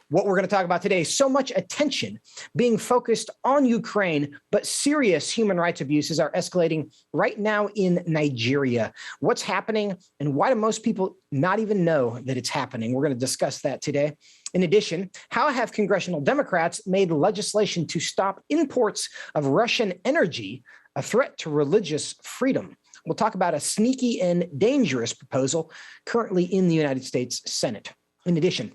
what we're going to talk about today. So much attention being focused on Ukraine, but serious human rights abuses are escalating right now in Nigeria. What's happening and why do most people not even know that it's happening? We're going to discuss that today. In addition, how have congressional Democrats made legislation to stop imports of Russian energy a threat to religious freedom? We'll talk about a sneaky and dangerous proposal currently in the United States Senate. In addition,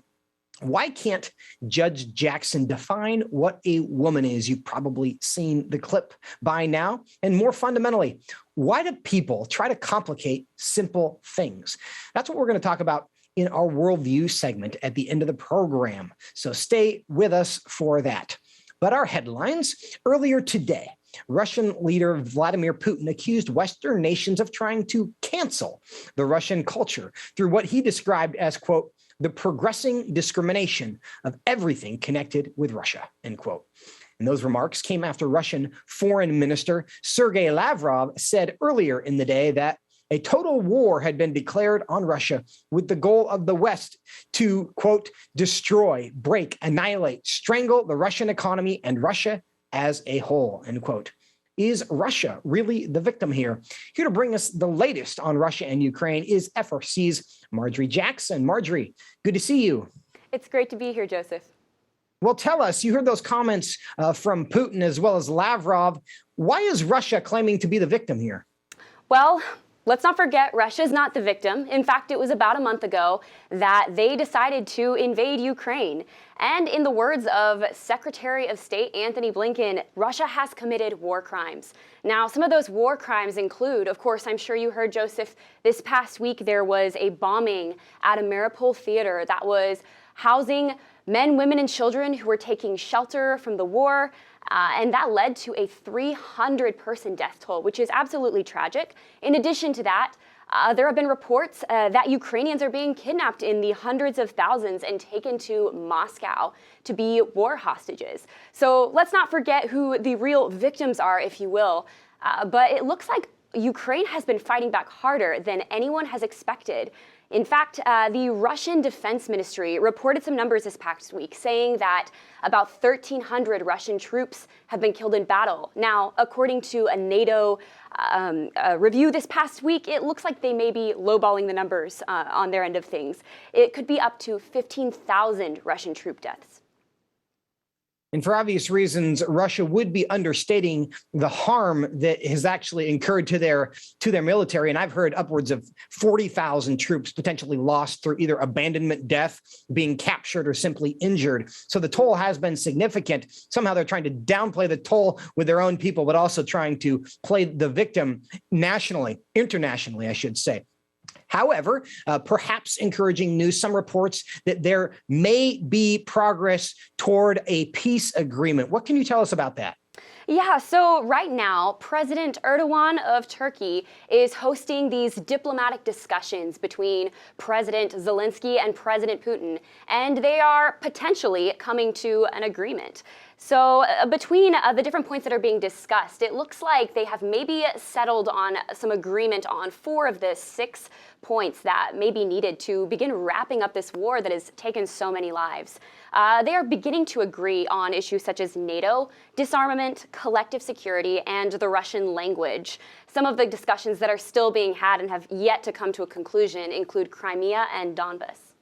why can't Judge Jackson define what a woman is? You've probably seen the clip by now. And more fundamentally, why do people try to complicate simple things? That's what we're going to talk about in our Worldview segment at the end of the program. So stay with us for that. But our headlines earlier today, Russian leader Vladimir Putin accused Western nations of trying to cancel the Russian culture through what he described as, quote, the progressing discrimination of everything connected with Russia, end quote. And those remarks came after Russian Foreign Minister Sergei Lavrov said earlier in the day that a total war had been declared on Russia with the goal of the West to, quote, destroy, break, annihilate, strangle the Russian economy and Russia as a whole, end quote. Is Russia really the victim here? Here to bring us the latest on Russia and Ukraine is FRC's Marjorie Jackson. Marjorie, good to see you. It's great to be here, Joseph. Well, tell us, you heard those comments from Putin as well as Lavrov. Why is Russia claiming to be the victim here? Well, let's not forget, Russia's not the victim. In fact, it was about a month ago that they decided to invade Ukraine. And in the words of Secretary of State Antony Blinken, Russia has committed war crimes. Now, some of those war crimes include, of course, I'm sure you heard, Joseph, this past week there was a bombing at a Mariupol theater that was housing men, women, and children who were taking shelter from the war. And that led to a 300-person death toll, which is absolutely tragic. In addition to that, there have been reports that Ukrainians are being kidnapped in the hundreds of thousands and taken to Moscow to be war hostages. So let's not forget who the real victims are, if you will. But it looks like Ukraine has been fighting back harder than anyone has expected. In fact, the Russian Defense Ministry reported some numbers this past week saying that about 1,300 Russian troops have been killed in battle. Now, according to a NATO review this past week, it looks like they may be lowballing the numbers on their end of things. It could be up to 15,000 Russian troop deaths. And for obvious reasons, Russia would be understating the harm that has actually incurred to their military. And I've heard upwards of 40,000 troops potentially lost through either abandonment, death, being captured, or simply injured. So the toll has been significant. Somehow they're trying to downplay the toll with their own people, but also trying to play the victim nationally, internationally, I should say. However, perhaps encouraging news, some reports that there may be progress toward a peace agreement. What can you tell us about that? Yeah, so right now, President Erdogan of Turkey is hosting these diplomatic discussions between President Zelensky and President Putin, and they are potentially coming to an agreement. So between the different points that are being discussed, it looks like they have maybe settled on some agreement on 4 of the 6 points that may be needed to begin wrapping up this war that has taken so many lives. They are beginning to agree on issues such as NATO, disarmament, collective security, and the Russian language. Some of the discussions that are still being had and have yet to come to a conclusion include Crimea and Donbas.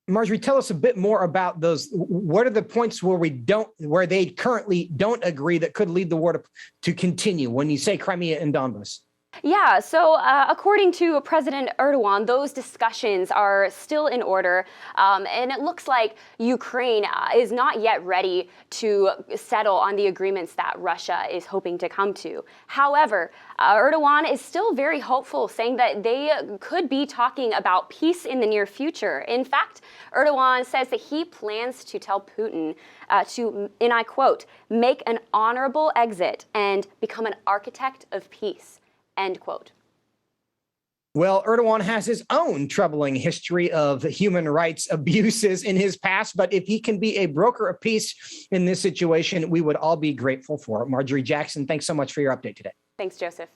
Marjorie, tell us a bit more about those. What are the points where they currently don't agree that could lead the war to continue when you say Crimea and Donbas? Yeah, so according to President Erdogan, those discussions are still in order, and it looks like Ukraine is not yet ready to settle on the agreements that Russia is hoping to come to. However, Erdogan is still very hopeful, saying that they could be talking about peace in the near future. In fact, Erdogan says that he plans to tell Putin to, and I quote, make an honorable exit and become an architect of peace. End quote. Well, Erdogan has his own troubling history of human rights abuses in his past, but if he can be a broker of peace in this situation, we would all be grateful for it. Marjorie Jackson, thanks so much for your update today. Thanks, Joseph.